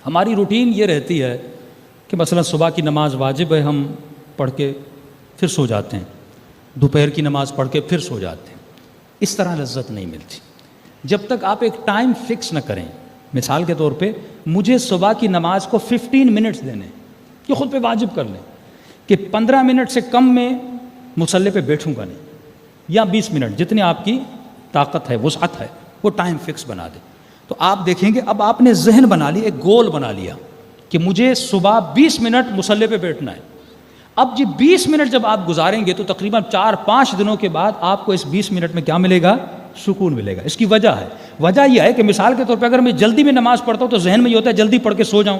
ہماری روٹین یہ رہتی ہے کہ مثلا صبح کی نماز واجب ہے، ہم پڑھ کے پھر سو جاتے ہیں، دوپہر کی نماز پڑھ کے پھر سو جاتے ہیں. اس طرح لذت نہیں ملتی. جب تک آپ ایک ٹائم فکس نہ کریں، مثال کے طور پہ مجھے صبح کی نماز کو 15 منٹس دینے، یہ خود پہ واجب کر لیں کہ 15 منٹ سے کم میں مصلی پہ بیٹھوں گا نہیں، یا 20 منٹ، جتنی آپ کی طاقت ہے، وسعت ہے، وہ ٹائم فکس بنا دیں. تو آپ دیکھیں گے اب آپ نے ذہن بنا لیا، ایک گول بنا لیا کہ مجھے صبح 20 منٹ مصلی پہ بیٹھنا ہے. اب جی 20 منٹ جب آپ گزاریں گے تو تقریباً 4-5 دنوں کے بعد آپ کو اس 20 منٹ میں کیا ملے گا؟ سکون ملے گا. اس کی وجہ ہے، وجہ یہ ہے کہ مثال کے طور پہ اگر میں جلدی میں نماز پڑھتا ہوں تو ذہن میں یہ ہوتا ہے جلدی پڑھ کے سو جاؤں،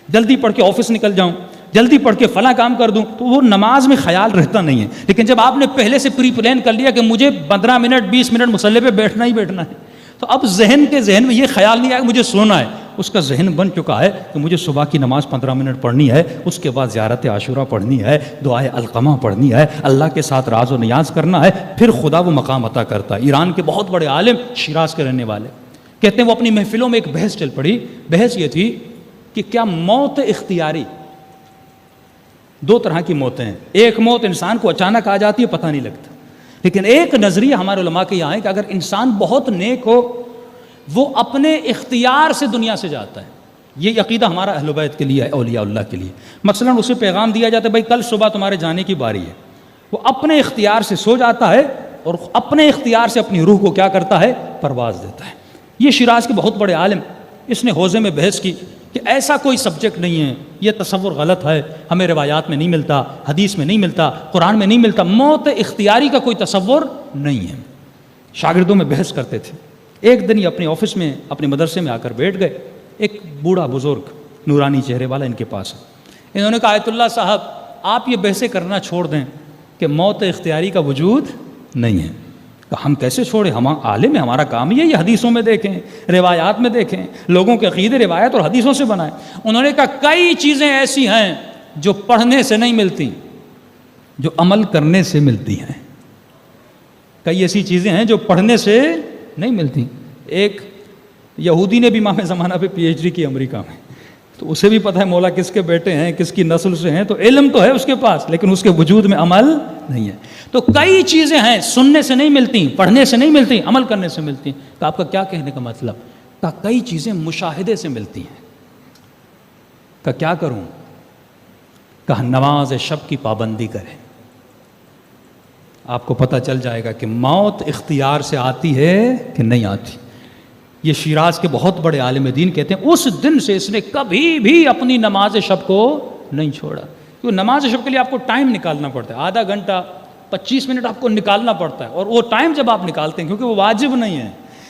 جلدی پڑھ کے آفس نکل جاؤں، جلدی پڑھ کے فلاں کام کر دوں، تو وہ نماز میں خیال رہتا نہیں ہے. لیکن جب آپ نے پہلے سے پری پلان کر لیا کہ مجھے 15 منٹ 20 منٹ مصلی پہ بیٹھنا ہی بیٹھنا ہے، تو اب ذہن میں یہ خیال نہیں آیا کہ مجھے سونا ہے. اس کا ذہن بن چکا ہے کہ مجھے صبح کی نماز 15 منٹ پڑھنی ہے، اس کے بعد زیارت عاشورہ پڑھنی ہے، دعائے القمہ پڑھنی ہے، اللہ کے ساتھ راز و نیاز کرنا ہے، پھر خدا وہ مقام عطا کرتا ہے. ایران کے بہت بڑے عالم، شیراز کے رہنے والے، کہتے ہیں وہ اپنی محفلوں میں ایک بحث چل پڑی. بحث یہ تھی کہ کیا موت اختیاری، دو طرح کی موتیں ہیں. ایک موت انسان کو اچانک آ جاتی ہے، پتہ نہیں لگتا. لیکن ایک نظریہ ہمارے علماء کے یہاں ہے کہ اگر انسان بہت نیک ہو، وہ اپنے اختیار سے دنیا سے جاتا ہے. یہ عقیدہ ہمارا اہل بیت کے لیے ہے، اولیاء اللہ کے لیے. مثلا اسے پیغام دیا جاتا ہے بھائی کل صبح تمہارے جانے کی باری ہے، وہ اپنے اختیار سے سو جاتا ہے اور اپنے اختیار سے اپنی روح کو کیا کرتا ہے؟ پرواز دیتا ہے. یہ شیراز کے بہت بڑے عالم، اس نے حوزے میں بحث کی کہ ایسا کوئی سبجیکٹ نہیں ہے، یہ تصور غلط ہے، ہمیں روایات میں نہیں ملتا، حدیث میں نہیں ملتا، قرآن میں نہیں ملتا، موت اختیاری کا کوئی تصور نہیں ہے. شاگردوں میں بحث کرتے تھے. ایک دن یہ اپنے آفس میں، اپنے مدرسے میں آ کر بیٹھ گئے. ایک بوڑھا بزرگ نورانی چہرے والا ان کے پاس ہے. انہوں نے کہا آیت اللہ صاحب آپ یہ بحثیں کرنا چھوڑ دیں کہ موت اختیاری کا وجود نہیں ہے. ہم کیسے چھوڑیں؟ ہم عالم ہیں، ہمارا کام یہ حدیثوں میں دیکھیں، روایات میں دیکھیں، لوگوں کے عقیدے روایت اور حدیثوں سے بنائیں. انہوں نے کہا کئی چیزیں ایسی ہیں جو پڑھنے سے نہیں ملتی، جو عمل کرنے سے ملتی ہیں. کئی ایسی چیزیں ہیں جو پڑھنے سے نہیں ملتی. ایک یہودی نے بھی امام زمانہ پہ PhD کی امریکہ میں، تو اسے بھی پتہ ہے مولا کس کے بیٹے ہیں، کس کی نسل سے ہیں، تو علم تو ہے اس کے پاس لیکن اس کے وجود میں عمل نہیں ہے. تو کئی چیزیں ہیں سننے سے نہیں ملتی، پڑھنے سے نہیں ملتی، عمل کرنے سے ملتی. تو آپ کا کیا کہنے کا مطلب؟ کہ کئی چیزیں مشاہدے سے ملتی ہیں. کہ کیا کروں؟ کہ نماز شب کی پابندی کریں. آپ کو پتہ چل جائے گا کہ موت اختیار سے آتی ہے کہ نہیں آتی. یہ شیراز کے بہت بڑے عالم دین کہتے ہیں اس دن سے اس نے کبھی بھی اپنی نماز شب کو نہیں چھوڑا. کیونکہ نماز شب کے لیے آپ کو ٹائم نکالنا پڑتا ہے، آدھا گھنٹہ 25 منٹ آپ کو نکالنا پڑتا ہے. اور وہ ٹائم جب آپ نکالتے ہیں کیونکہ وہ واجب نہیں ہے،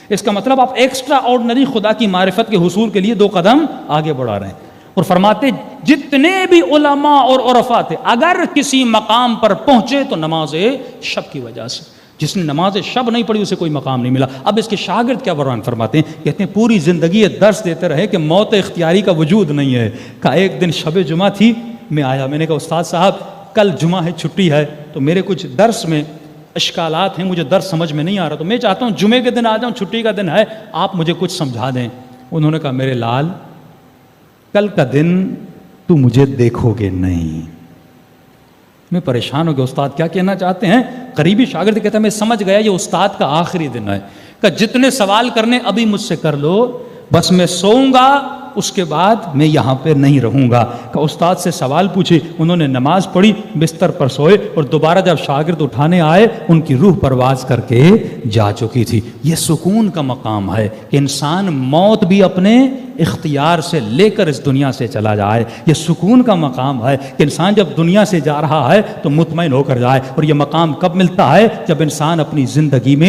اس کا مطلب آپ ایکسٹرا آرڈنری خدا کی معرفت کے حصول کے لیے 2 قدم آگے بڑھا رہے ہیں. اور فرماتے جتنے بھی علماء اور عرفاء تھے اگر کسی مقام پر پہنچے تو نماز شب کی وجہ سے. جس نے نماز شب نہیں پڑھی اسے کوئی مقام نہیں ملا. اب اس کے شاگرد کیا بیان فرماتے ہیں؟ کہتے ہیں پوری زندگی یہ درس دیتے رہے کہ موت اختیاری کا وجود نہیں ہے. کہا ایک دن شب جمعہ تھی، میں آیا، میں نے کہا استاد صاحب کل جمعہ ہے، چھٹی ہے، تو میرے کچھ درس میں اشکالات ہیں، مجھے درس سمجھ میں نہیں آ رہا، تو میں چاہتا ہوں جمعے کے دن آ جاؤں، چھٹی کا دن ہے، آپ مجھے کچھ سمجھا دیں. انہوں نے کہا میرے لال کل کا دن تو مجھے دیکھو گے نہیں. میں پریشان ہو گیا، استاد کیا کہنا چاہتے ہیں؟ قریبی شاگرد کہتا ہے میں سمجھ گیا یہ استاد کا آخری دن ہے، کہ جتنے سوال کرنے ابھی مجھ سے کر لو، بس میں سوؤں گا، اس کے بعد میں یہاں پہ نہیں رہوں گا. کہ استاد سے سوال پوچھے، انہوں نے نماز پڑھی، بستر پر سوئے، اور دوبارہ جب شاگرد اٹھانے آئے ان کی روح پرواز کر کے جا چکی تھی. یہ سکون کا مقام ہے کہ انسان موت بھی اپنے اختیار سے لے کر اس دنیا سے چلا جائے. یہ سکون کا مقام ہے کہ انسان جب دنیا سے جا رہا ہے تو مطمئن ہو کر جائے. اور یہ مقام کب ملتا ہے؟ جب انسان اپنی زندگی میں